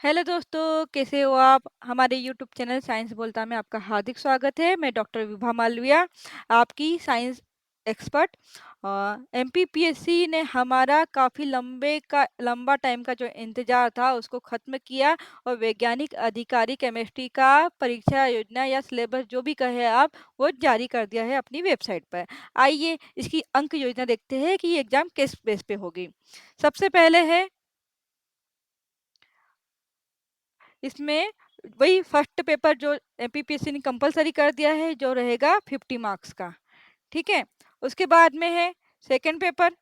Hello दोस्तों, कैसे हो आप? हमारे यूट्यूब चैनल साइंस बोलता में आपका हार्दिक स्वागत है। मैं डॉक्टर विभा मालविया, आपकी साइंस एक्सपर्ट। एमपीपीएससी ने हमारा काफ़ी लंबा टाइम का जो इंतज़ार था उसको ख़त्म किया और वैज्ञानिक अधिकारी केमिस्ट्री का परीक्षा योजना या सिलेबस जो भी कहे आप, वो जारी कर दिया है अपनी वेबसाइट पर। आइए इसकी अंक योजना देखते हैं कि ये एग्ज़ाम किस बेस पे होगी। सबसे पहले है इसमें वही फर्स्ट पेपर जो एमपीपीएससी ने कंपलसरी कर दिया है, जो रहेगा 50 मार्क्स का। ठीक है। उसके बाद में है सेकंड पेपर,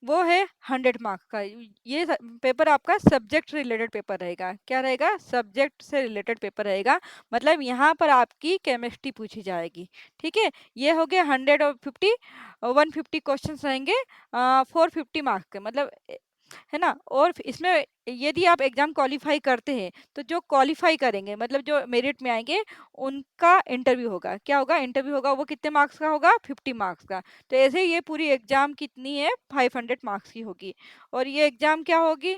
वो है 100 मार्क्स का। ये पेपर आपका सब्जेक्ट रिलेटेड पेपर रहेगा। क्या रहेगा? सब्जेक्ट से रिलेटेड पेपर रहेगा। मतलब यहाँ पर आपकी केमिस्ट्री पूछी जाएगी। ठीक है। ये हो गया 100 और 50, 150 क्वेश्चन रहेंगे 450 मार्क्स के, मतलब है ना। और इसमें यदि आप एग्जाम क्वालिफाई करते हैं तो जो क्वालिफाई करेंगे, मतलब जो मेरिट में आएंगे, उनका इंटरव्यू होगा। क्या होगा? इंटरव्यू होगा। वो कितने मार्क्स का होगा? 50 मार्क्स का। तो ऐसे ही ये पूरी एग्जाम कितनी है? 500 मार्क्स की होगी। और ये एग्जाम क्या होगी?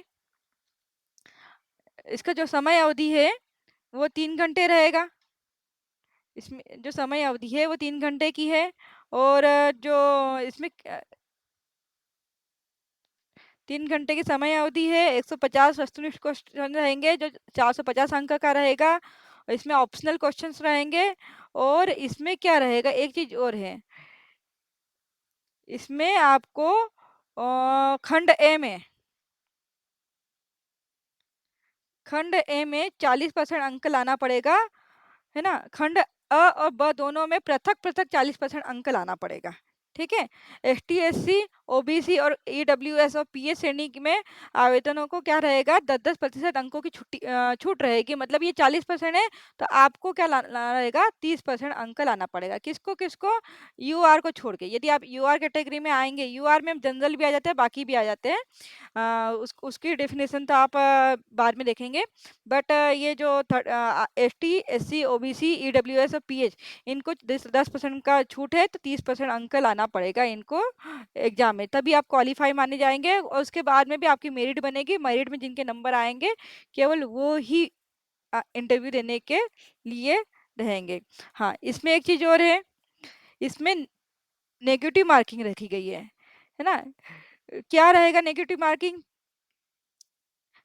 इसका जो समय अवधि है वो 3 घंटे रहेगा। इसमें जो समय अवधि है वो 3 घंटे की है। और जो इसमें 3 घंटे की समय अवधि है। 150 वस्तुनिष्ठ क्वेश्चन रहेंगे जो 450 अंक का रहेगा। और इसमें ऑप्शनल क्वेश्चंस रहेंगे। और इसमें क्या रहेगा, एक चीज और है। इसमें आपको खंड ए में, खंड ए में 40% अंक लाना पड़ेगा। है ना। खंड अ और ब दोनों में पृथक पृथक 40% अंक लाना पड़ेगा। ठीक है। एसटी, एससी, ओबीसी और ईडब्ल्यूएस और पीएस श्रेणी में आवेदनों को क्या रहेगा? 10-10% अंकों की छूट रहेगी। मतलब ये 40% है, तो आपको क्या लाना रहेगा? 30% अंक लाना पड़ेगा। किसको किसको? यूआर को छोड़ के। यदि आप यूआर कैटेगरी में आएंगे, यूआर में जनरल भी आ जाते हैं, बाकी भी आ जाते हैं। उसकी डेफिनेशन तो आप बाद में देखेंगे। बट ये जो S T, S C, OBC, EWS और पीएच, इनको 10% का छूट है, तो 30% अंक लाना पड़ेगा इनको एग्जाम में, तभी आप क्वालिफाई माने जाएंगे। और उसके बाद में भी आपकी मेरिट बनेगी। मेरिट में जिनके नंबर आएंगे, केवल वो ही इंटरव्यू देने के लिए रहेंगे। हाँ, इसमें एक चीज और है। इसमें नेगेटिव मार्किंग रखी गई है ना। क्या रहेगा नेगेटिव मार्किंग?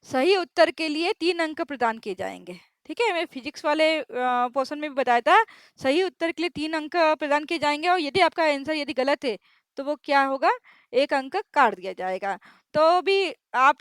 सही उत्तर के लिए 3 अंक प्रदान किए जाएंगे। ठीक है। मैं फिजिक्स वाले पोर्शन में भी बताया था। सही उत्तर के लिए 3 अंक प्रदान किए जाएंगे, और यदि आपका आंसर यदि गलत है तो वो क्या होगा? 1 अंक काट दिया जाएगा। तो भी आप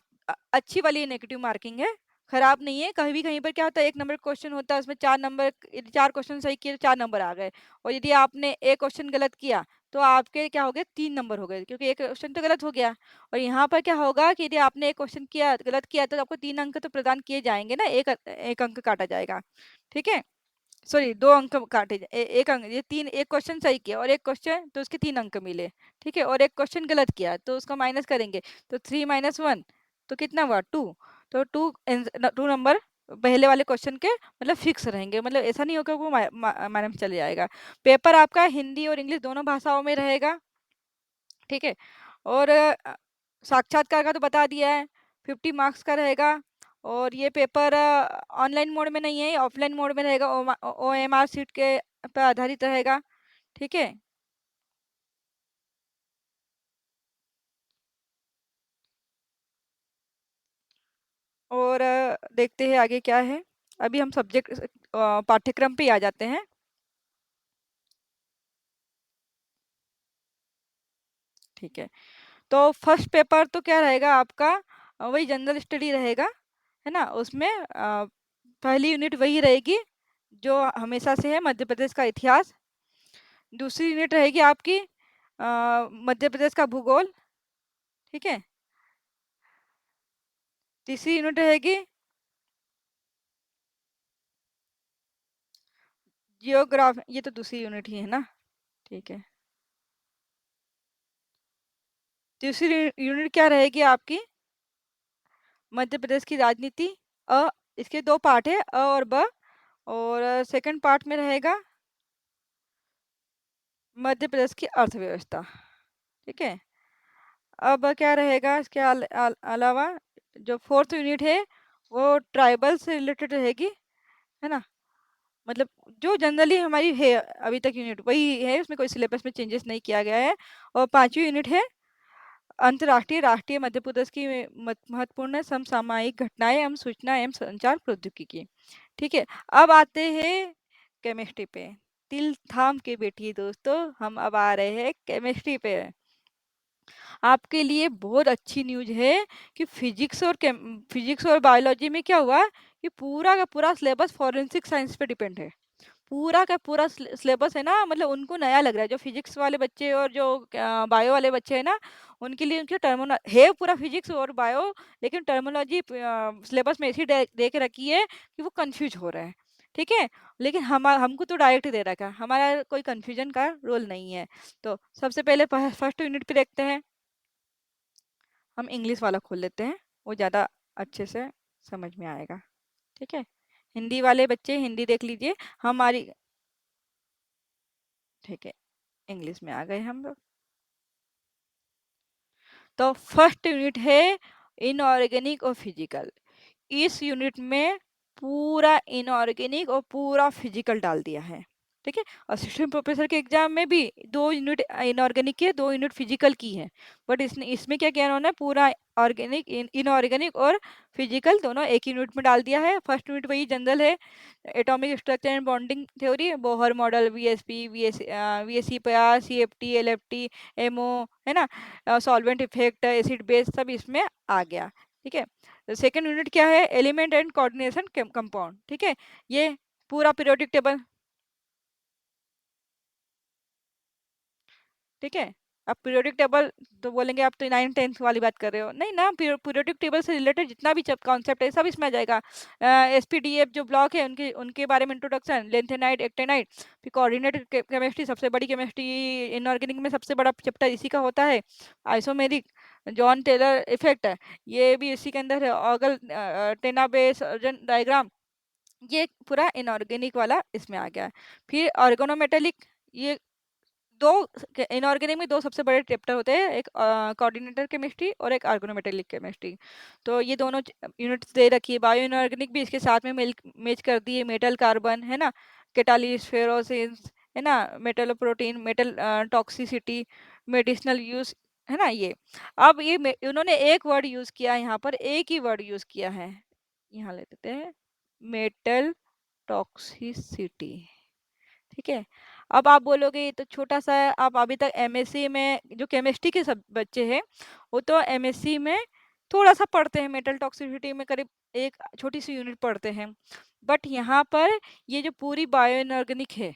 अच्छी वाली नेगेटिव मार्किंग है, खराब नहीं है। कहीं भी कहीं पर क्या होता है, 1 नंबर क्वेश्चन होता है, उसमें 4 नंबर, यदि 4 क्वेश्चन सही किए तो 4 नंबर आ गए। और यदि आपने एक क्वेश्चन गलत किया तो आपके क्या हो गए? 3 नंबर हो गए, क्योंकि एक क्वेश्चन तो गलत हो गया। और यहाँ पर क्या होगा कि यदि आपने एक क्वेश्चन किया गलत किया तो आपको 3 अंक तो प्रदान किए जाएंगे ना, एक एक अंक काटा जाएगा। ठीक है। सॉरी, 2 अंक काटे एक अंक, ये तीन, एक क्वेश्चन सही किया और एक क्वेश्चन तो उसके 3 अंक मिले। ठीक है। और एक क्वेश्चन गलत किया तो उसका माइनस करेंगे, तो 3 - 1 तो कितना हुआ? 2। तो 2 नंबर पहले वाले क्वेश्चन के मतलब फिक्स रहेंगे। मतलब ऐसा नहीं होगा वो माइनस चले जाएगा। पेपर आपका हिंदी और इंग्लिश दोनों भाषाओं में रहेगा। ठीक है। और साक्षात्कार का तो बता दिया है, 50 मार्क्स का रहेगा। और ये पेपर ऑनलाइन मोड में नहीं है, ऑफलाइन मोड में रहेगा। OMR सीट के पर आधारित रहेगा। ठीक है। और देखते हैं आगे क्या है। अभी हम सब्जेक्ट पाठ्यक्रम पे ही आ जाते हैं। ठीक है। तो फर्स्ट पेपर तो क्या रहेगा आपका? वही जनरल स्टडी रहेगा। है ना। उसमें पहली यूनिट वही रहेगी जो हमेशा से है, मध्य प्रदेश का इतिहास। दूसरी यूनिट रहेगी आपकी मध्य प्रदेश का भूगोल। ठीक है। तीसरी यूनिट रहेगी जियोग्राफी। ये तो दूसरी यूनिट ही है ना। ठीक है। तीसरी यूनिट क्या रहेगी आपकी? मध्य प्रदेश की राजनीति। अ इसके 2 पार्ट है, अ और ब। और सेकंड पार्ट में रहेगा मध्य प्रदेश की अर्थव्यवस्था। ठीक है। अब क्या रहेगा इसके अलावा? जो फोर्थ यूनिट है वो ट्राइबल से रिलेटेड रहेगी, है ना। मतलब जो जनरली हमारी है अभी तक यूनिट वही है, उसमें कोई सिलेबस में चेंजेस नहीं किया गया है। और पांचवी यूनिट है अंतर्राष्ट्रीय राष्ट्रीय मध्य प्रदेश की महत्वपूर्ण समसामयिक घटनाएं एवं सूचना एवं संचार प्रौद्योगिकी। ठीक है। अब आते हैं केमिस्ट्री पे। तिल थाम के बैठिए दोस्तों, हम अब आ रहे हैं केमिस्ट्री पे। आपके लिए बहुत अच्छी न्यूज़ है कि फिजिक्स और बायोलॉजी में क्या हुआ कि पूरा का पूरा सिलेबस फॉरेंसिक साइंस पे डिपेंड है। पूरा का पूरा सिलेबस है ना, मतलब उनको नया लग रहा है जो फिजिक्स वाले बच्चे और जो बायो वाले बच्चे हैं ना, उनके लिए उनकी टर्मोना है पूरा फिजिक्स और बायो, लेकिन टर्मोलॉजी सिलेबस में ऐसी दे के रखी है कि वो कंफ्यूज हो रहे हैं। ठीक है। लेकिन हमको तो डायरेक्ट दे रखा है, हमारा कोई कंफ्यूजन का रोल नहीं है। तो सबसे पहले फर्स्ट यूनिट पे देखते हैं। हम इंग्लिश वाला खोल लेते हैं, वो ज़्यादा अच्छे से समझ में आएगा। ठीक है। हिंदी वाले बच्चे हिंदी देख लीजिए हमारी। ठीक है, इंग्लिश में आ गए हम लोग। तो फर्स्ट यूनिट है इनऑर्गेनिक और फिजिकल। इस यूनिट में पूरा इनऑर्गेनिक और पूरा फिजिकल डाल दिया है। ठीक है। असिस्टेंट प्रोफेसर के एग्जाम में भी 2 यूनिट इनऑर्गेनिक की है, 2 यूनिट फिजिकल की है। बट इसने इसमें क्या किया उन्होंने, पूरा ऑर्गेनिक इनऑर्गेनिक और फिजिकल दोनों एक ही यूनिट में डाल दिया है। फर्स्ट यूनिट वही जनरल है, atomic structure and bonding theory, Bohr model, VSP, VSC pass, CFT, LFT, MO, है ना, सॉल्वेंट इफेक्ट, एसिड बेस, सब इसमें आ गया। ठीक है। सेकेंड यूनिट क्या है, एलिमेंट एंड कोऑर्डिनेशन कंपाउंड। ठीक है। ये पूरा पीरियोडिक टेबल। ठीक है। अब पीरियोडिक टेबल तो बोलेंगे आप तो 9th 10th वाली बात कर रहे हो, नहीं ना, पीरियोडिक टेबल से रिलेटेड जितना भी कॉन्सेप्ट है सब इसमें आ जाएगा। एसपीडीएफ जो ब्लॉक है उनके उनके बारे में इंट्रोडक्शन, लेंथेनाइट, एक्टेनाइट, फिर कोऑर्डिनेट केमिस्ट्री, सबसे बड़ी केमिस्ट्री इनऑर्गेनिक में सबसे बड़ा चैप्टर इसी का होता है। आइसोमेरिक, जॉन टेलर इफेक्ट, ये भी इसी के अंदर है। ऑगल टेनाबेस डायग्राम, ये पूरा इनऑर्गेनिक वाला इसमें आ गया है। फिर ऑर्गेनोमेटेलिक, ये दो इनऑर्गेनिक में दो सबसे बड़े चैप्टर होते हैं, एक कोऑर्डिनेटर केमिस्ट्री और एक ऑर्गेनोमेटेलिक केमिस्ट्री। तो ये दोनों यूनिट्स दे रखी है। बायो इनऑर्गेनिक भी इसके साथ में मैच कर दी है, मेटल कार्बन, है ना, कैटालिस्ट, फेरोसिन्स, है ना, metal protein, metal toxicity, medicinal use, है ना ये। अब ये उन्होंने एक वर्ड यूज किया है यहाँ पर, एक ही वर्ड यूज किया है, यहाँ ले लेते हैं, मेटल टॉक्सिसिटी। ठीक है। अब आप बोलोगे ये तो छोटा सा है, आप अभी तक एमएससी में जो केमिस्ट्री के सब बच्चे हैं वो तो एमएससी में थोड़ा सा पढ़ते हैं, मेटल टॉक्सिसिटी में करीब एक छोटी सी यूनिट पढ़ते हैं। बट यहाँ पर ये जो पूरी बायो इनऑर्गेनिक है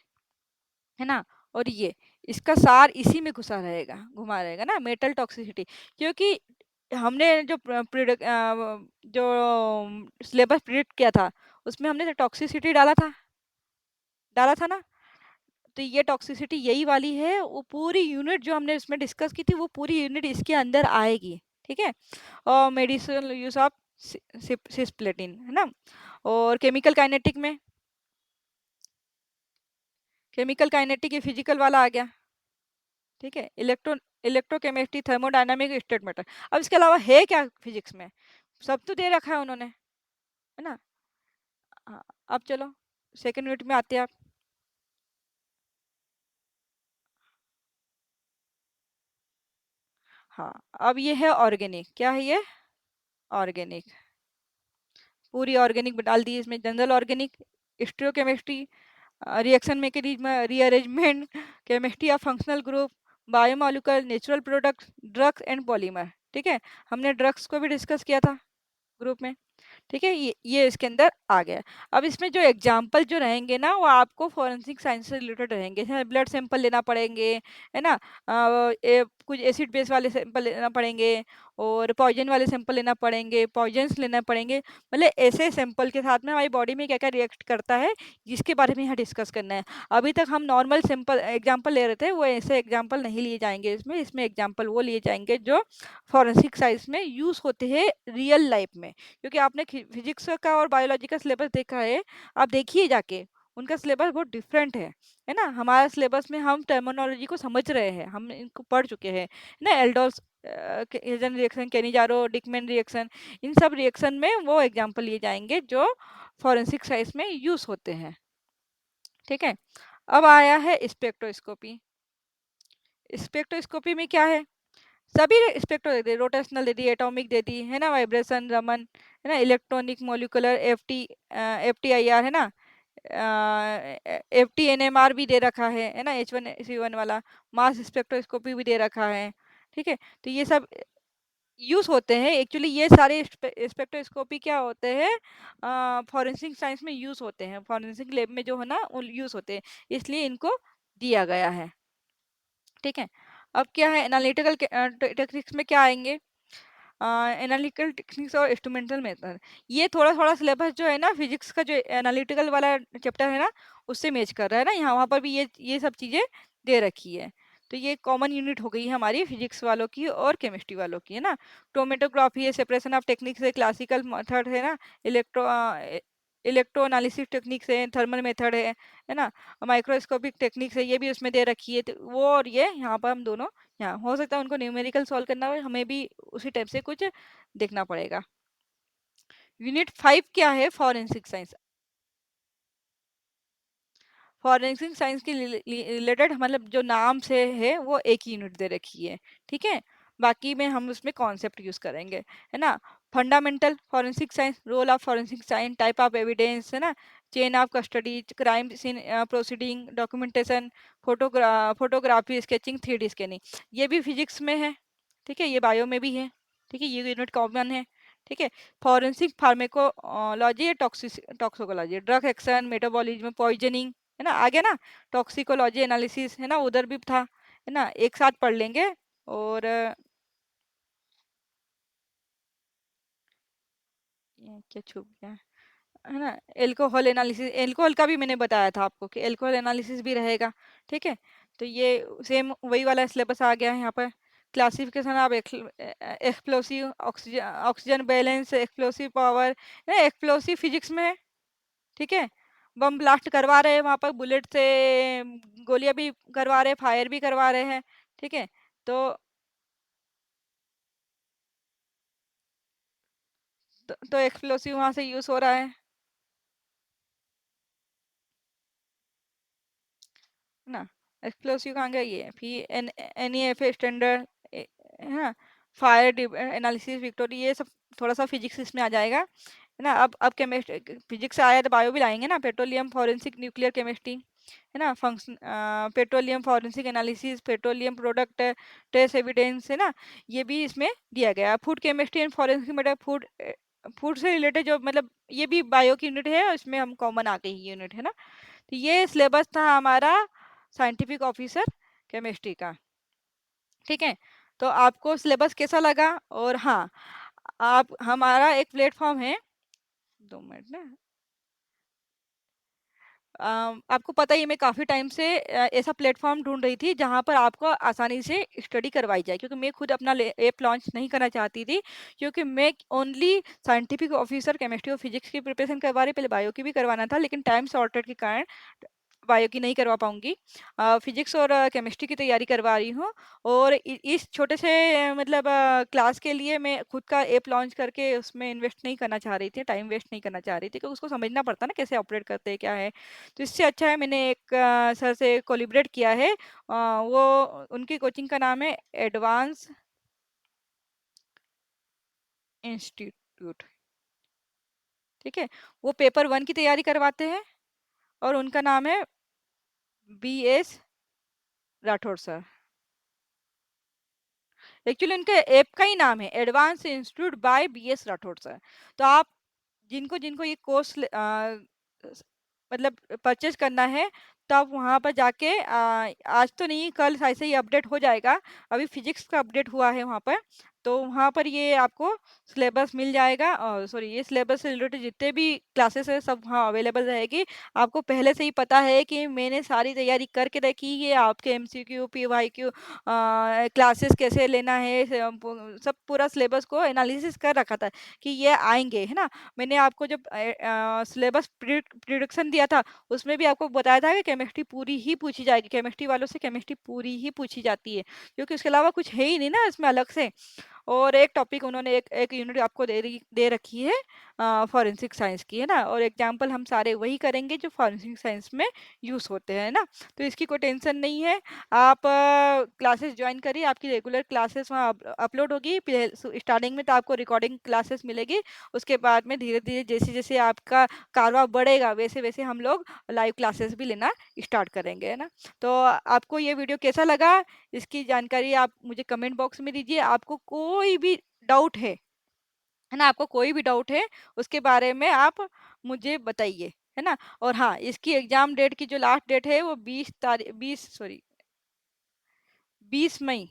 ना, और ये इसका सार इसी में घुसा रहेगा, घुमा रहेगा ना, मेटल टॉक्सिसिटी। क्योंकि हमने जो जो सिलेबस प्रिडिक्ट किया था उसमें हमने टॉक्सिसिटी डाला था ना। तो ये टॉक्सिसिटी यही वाली है, वो पूरी यूनिट जो हमने इसमें डिस्कस की थी वो पूरी यूनिट इसके अंदर आएगी। ठीक है। और मेडिसिनल यूज ऑफ सिस्प्लेटिन, है ना। और केमिकल काइनेटिक ये फिजिकल वाला आ गया। ठीक है। Electrochemistry, thermodynamic, state matter. अब इसके अलावा है क्या फिजिक्स में, सब तो दे रखा है उन्होंने, है ना। हाँ, अब चलो सेकेंड यूनिट में आते हैं आप। हाँ, अब ये है ऑर्गेनिक, क्या है ये, ऑर्गेनिक, पूरी ऑर्गेनिक डाल दी इसमें, general organic, stereochemistry, reaction mechanism, rearrangement, chemistry of functional group, biomolecular, natural products, drugs and polymer. ठीक है। हमने ड्रग्स को भी डिस्कस किया था ग्रुप में। ठीक है। ये इसके अंदर आ गया। अब इसमें जो एग्जाम्पल जो रहेंगे ना वो आपको फॉरेंसिक साइंस से रिलेटेड रहेंगे, जैसे ब्लड सैंपल लेना पड़ेंगे, है ना, कुछ एसिड बेस वाले सैंपल लेना पड़ेंगे, और पॉइजन वाले सैंपल लेना पड़ेंगे, पॉइजन्स लेना पड़ेंगे। मतलब ऐसे सैंपल के साथ में हमारी बॉडी में क्या क्या रिएक्ट करता है, जिसके बारे में यहाँ डिस्कस करना है। अभी तक हम नॉर्मल सिंपल एग्जाम्पल ले रहे थे, वो ऐसे एग्जाम्पल नहीं लिए जाएंगे इसमें। इसमें एग्जाम्पल वो लिए जाएंगे जो फॉरेंसिक साइंस में यूज होते हैं रियल लाइफ में। क्योंकि आपने फिजिक्स का और बायोलॉजी का सिलेबस देखा है, आप देखिए जाके, उनका सिलेबस बहुत डिफरेंट है ना। हमारा सिलेबस में हम टर्मिनोलॉजी को समझ रहे हैं, हम इनको पढ़ चुके हैं, है ना। एल्डोस रिएक्शन, केनिजारो डिकमेन रिएक्शन, इन सब रिएक्शन में वो एग्जाम्पल लिए जाएंगे जो फॉरेंसिक साइंस में यूज होते हैं। ठीक है। अब आया है स्पेक्ट्रोस्कोपी। स्पेक्ट्रोस्कोपी में क्या है, सभी स्पेक्ट्रो दे दी, रोटेशनल दे दी, एटॉमिक दे दी, है ना, वाइब्रेशन, रमन, है ना, electronic, molecular, F T I R, है ना, FTNMR भी दे रखा है ना, H1C1 वाला, मास स्पेक्ट्रोस्कोपी भी दे रखा है। ठीक है। तो ये सब यूज होते हैं एक्चुअली, ये सारे स्पेक्ट्रोस्कोपी क्या होते हैं, फॉरेंसिक साइंस में यूज होते हैं, फॉरेंसिक लैब में जो है ना यूज होते हैं, इसलिए इनको दिया गया है। ठीक है। अब क्या है, एनालिटिकल टेक्निक्स में क्या आएंगे, एनालिटिकल टेक्निक्स और इंस्ट्रूमेंटल मेथड। ये थोड़ा थोड़ा सिलेबस जो है ना फिजिक्स का, जो एनालिटिकल वाला चैप्टर है ना, उससे मैच कर रहा है ना, यहाँ वहाँ पर भी ये सब चीज़ें दे रखी है। तो ये कॉमन यूनिट हो गई है हमारी फिजिक्स वालों की और केमिस्ट्री वालों की, है ना। क्रोमेटोग्राफी है, सेपरेशन ऑफ टेक्निक्स है, क्लासिकल मेथड है ना, इलेक्ट्रो इलेक्ट्रो एनालिसिस टेक्निक्स है, थर्मल मेथड है ना, माइक्रोस्कोपिक टेक्निक्स है, ये भी उसमें दे रखी है। तो वो और ये यहाँ पर हम दोनों, यहाँ हो सकता है उनको न्यूमेरिकल सॉल्व करना हो, हमें भी उसी टाइप से कुछ देखना पड़ेगा। यूनिट 5 क्या है, फॉरेंसिक साइंस। फॉरेंसिक साइंस के रिलेटेड मतलब जो नाम से है वो एक ही यूनिट दे रखी है। ठीक है। बाकी में हम उसमें कॉन्सेप्ट यूज करेंगे, है ना। Fundamental forensic science, role of forensic science, type of evidence, है ना, chain of custody, crime scene proceeding, documentation, photography, sketching, 3D scanning, ये भी फिजिक्स में है। ठीक है, ये बायो में भी है। ठीक है, ये यूनिट कॉमन है। ठीक है। Forensic pharmacology, toxicology, drug action, metabolism, poisoning, है ना, आ गया ना। टॉक्सिकोलॉजी एनालिसिस, है ना, उधर भी था, है ना, एक साथ पढ़ लेंगे। और ये क्या छूट गया, है ना, एल्कोहल एनालिसिस, एल्कोहल का भी मैंने बताया था आपको कि एल्कोहल एनालिसिस भी रहेगा। ठीक है। तो ये सेम वही वाला सिलेबस आ गया है यहाँ पर। Classification of explosive, oxygen oxygen balance, explosive power, explosive physics में है। ठीक है। बम ब्लास्ट करवा रहे हैं वहां पर, बुलेट से गोलियां भी करवा रहे हैं, फायर भी करवा रहे हैं। ठीक है। तो तो एक्सप्लोसिव वहां से यूज हो रहा है ना। एक्सप्लोसिव कहाँ गया, ये फिर NEF स्टैंडर्ड, है ना, फायर एनालिसिस, विक्टोरी, ये सब थोड़ा सा फिजिक्स इसमें आ जाएगा, है ना। अब केमिस्ट्री फिजिक्स आया तो बायो भी लाएंगे ना, पेट्रोलियम फॉरेंसिक, न्यूक्लियर केमिस्ट्री, है ना, function petroleum forensic analysis, petroleum product trace evidence, है ना, ये भी इसमें दिया गया। फूड केमिस्ट्री एंड फॉरेंसिक मतलब फूड से रिलेटेड जो मतलब ये भी बायो की यूनिट है, इसमें हम कॉमन आ गई यूनिट, है ना। तो ये सिलेबस था हमारा साइंटिफिक ऑफिसर केमिस्ट्री का। ठीक है। तो आपको सिलेबस कैसा लगा, और हाँ, आप हमारा एक प्लेटफॉर्म है, 2 मिनट ना, आपको पता ही है, मैं काफ़ी टाइम से ऐसा प्लेटफॉर्म ढूंढ रही थी जहां पर आपको आसानी से स्टडी करवाई जाए, क्योंकि मैं खुद अपना ऐप लॉन्च नहीं करना चाहती थी, क्योंकि मैं ओनली साइंटिफिक ऑफिसर केमिस्ट्री और फिजिक्स की प्रिपरेशन करवा रही, पहले बायो की भी करवाना था, लेकिन टाइम शॉर्टेज के कारण बायो की नहीं करवा पाऊंगी। फिजिक्स और केमिस्ट्री की तैयारी करवा रही हूँ। और इस छोटे से मतलब क्लास के लिए मैं खुद का ऐप लॉन्च करके उसमें इन्वेस्ट नहीं करना चाह रही थी, टाइम वेस्ट नहीं करना चाह रही थी, क्योंकि उसको समझना पड़ता है ना कैसे ऑपरेट करते हैं, क्या है। तो इससे अच्छा है मैंने एक सर से कोलिब्रेट किया है, वो उनकी कोचिंग का नाम है एडवांस इंस्टीट्यूट। ठीक है। वो पेपर 1 की तैयारी करवाते हैं, और उनका नाम है BS राठौर सर। एक्चुअली उनके ऐप का ही नाम है advance institute by BS Rathore sir. तो आप जिनको जिनको ये कोर्स मतलब परचेज करना है, तो आप वहाँ पर जाके आज तो नहीं, कल ऐसे ही अपडेट हो जाएगा। अभी फिजिक्स का अपडेट हुआ है वहाँ पर, तो वहाँ पर ये आपको सिलेबस मिल जाएगा, और सॉरी ये सिलेबस से रिलेटेड जितने भी क्लासेस है सब वहाँ अवेलेबल रहेगी। आपको पहले से ही पता है कि मैंने सारी तैयारी करके रखी है, आपके एमसीक्यू पीवाईक्यू क्लासेस कैसे लेना है, सब पूरा सिलेबस को एनालिसिस कर रखा था कि ये आएंगे, है ना। मैंने आपको जब सिलेबस प्रिडिक्शन दिया था उसमें भी आपको बताया था कि केमिस्ट्री पूरी ही पूछी जाएगी, केमिस्ट्री वालों से केमिस्ट्री पूरी ही पूछी जाती है, क्योंकि उसके अलावा कुछ है ही नहीं ना इसमें अलग से। और एक टॉपिक उन्होंने एक एक यूनिट आपको दे रखी है फॉरेंसिक साइंस की, है ना। और एग्जाम्पल हम सारे वही करेंगे जो फॉरेंसिक साइंस में यूज़ होते हैं ना। तो इसकी कोई टेंशन नहीं है। आप क्लासेस ज्वाइन करिए, आपकी रेगुलर क्लासेस वहाँ अपलोड होगी। स्टार्टिंग में तो आपको रिकॉर्डिंग क्लासेस मिलेगी, उसके बाद में धीरे धीरे जैसे जैसे आपका कारवा बढ़ेगा वैसे वैसे हम लोग लाइव क्लासेस भी लेना स्टार्ट करेंगे, है ना। तो आपको ये वीडियो कैसा लगा, इसकी जानकारी आप मुझे कमेंट बॉक्स में दीजिए। आपको कोई भी डाउट है ना, आपको कोई भी डाउट है उसके बारे में आप मुझे बताइए, है ना। और हाँ, इसकी एग्जाम डेट की जो लास्ट डेट है वो 20 मई,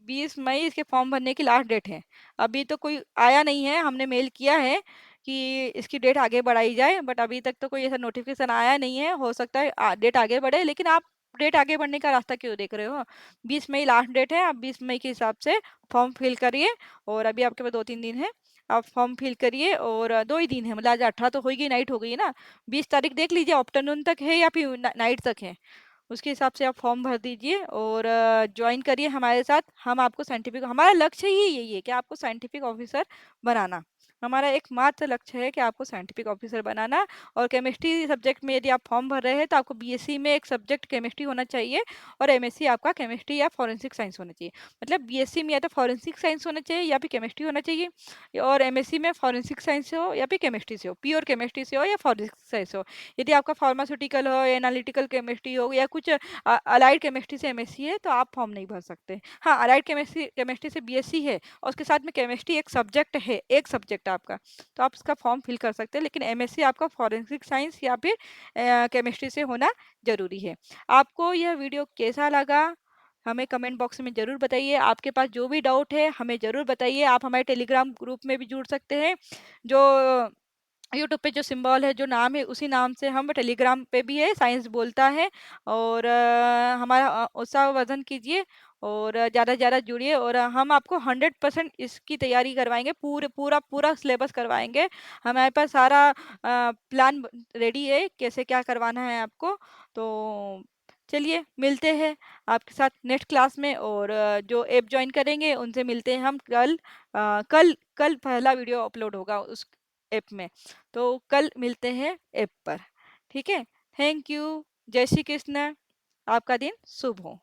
20 मई इसके फॉर्म भरने की लास्ट डेट है। अभी तो कोई आया नहीं है, हमने मेल किया है कि इसकी डेट आगे बढ़ाई जाए, बट अभी तक तो कोई ऐसा नोटिफिकेशन आया नहीं है। हो सकता है डेट आगे बढ़े, लेकिन आप डेट आगे बढ़ने का रास्ता क्यों देख रहे हो। 20 मई लास्ट डेट है, आप 20 मई के हिसाब से फॉर्म फिल करिए। और अभी आपके पास 2-3 दिन है, आप फॉर्म फिल करिए। और 2 ही दिन है, मतलब आज 18 तो होगी, नाइट हो गई ना। 20 तारीख देख लीजिए आफ्टरनून तक है या फिर नाइट तक है, उसके हिसाब से आप फॉर्म भर दीजिए और ज्वाइन करिए हमारे साथ। हम आपको साइंटिफिक, हमारा लक्ष्य ही यही है कि आपको साइंटिफिक ऑफिसर बनाना। हमारा एकमात्र लक्ष्य है कि आपको साइंटिफिक ऑफिसर बनाना। और केमिस्ट्री सब्जेक्ट में यदि आप फॉर्म भर रहे हैं तो आपको बीएससी में एक सब्जेक्ट केमिस्ट्री होना चाहिए, और एमएससी आपका केमिस्ट्री या फॉरेंसिक साइंस होना चाहिए। मतलब बीएससी में या तो फॉरेंसिक साइंस होना चाहिए या फिर केमिस्ट्री होना चाहिए, और एमएससी में फॉरेंसिक साइंस से हो या फिर केमिस्ट्री से हो, प्योर केमिस्ट्री से हो या फॉरेंसिक साइंस हो। यदि आपका फार्मास्यूटिकल हो, एनालिटिकल केमिस्ट्री हो, या कुछ अलाइड केमिस्ट्री से एमएससी है, तो आप फॉर्म नहीं भर सकते। हाँ, अलाइड केमिस्ट्री केमिस्ट्री से बीएससी है और उसके साथ में केमिस्ट्री एक सब्जेक्ट है, एक सब्जेक्ट आपका, तो आप उसका फॉर्म फिल कर सकते हैं। लेकिन एमएससी आपका फॉरेंसिक साइंस या फिर केमिस्ट्री से होना जरूरी है। आपको यह वीडियो कैसा लगा, हमें कमेंट बॉक्स में ज़रूर बताइए। आपके पास जो भी डाउट है हमें ज़रूर बताइए। आप हमारे टेलीग्राम ग्रुप में भी जुड़ सकते हैं, जो यूट्यूब पे जो सिंबल है, जो नाम है, उसी नाम से हम टेलीग्राम पे भी है, साइंस बोलता है। और हमारा उत्साह वर्धन कीजिए और ज़्यादा से ज़्यादा जुड़िए। और हम आपको 100% इसकी तैयारी करवाएंगे, पूरे पूरा पूरा सिलेबस करवाएंगे। हमारे पास सारा प्लान रेडी है कैसे क्या करवाना है आपको। तो चलिए मिलते हैं आपके साथ नेक्स्ट क्लास में। और जो ऐप ज्वाइन करेंगे उनसे मिलते हैं हम कल। कल कल पहला वीडियो अपलोड होगा उस ऐप में। तो कल मिलते हैं ऐप पर, ठीक है। Thank you. जय श्री कृष्ण। आपका दिन शुभ हो।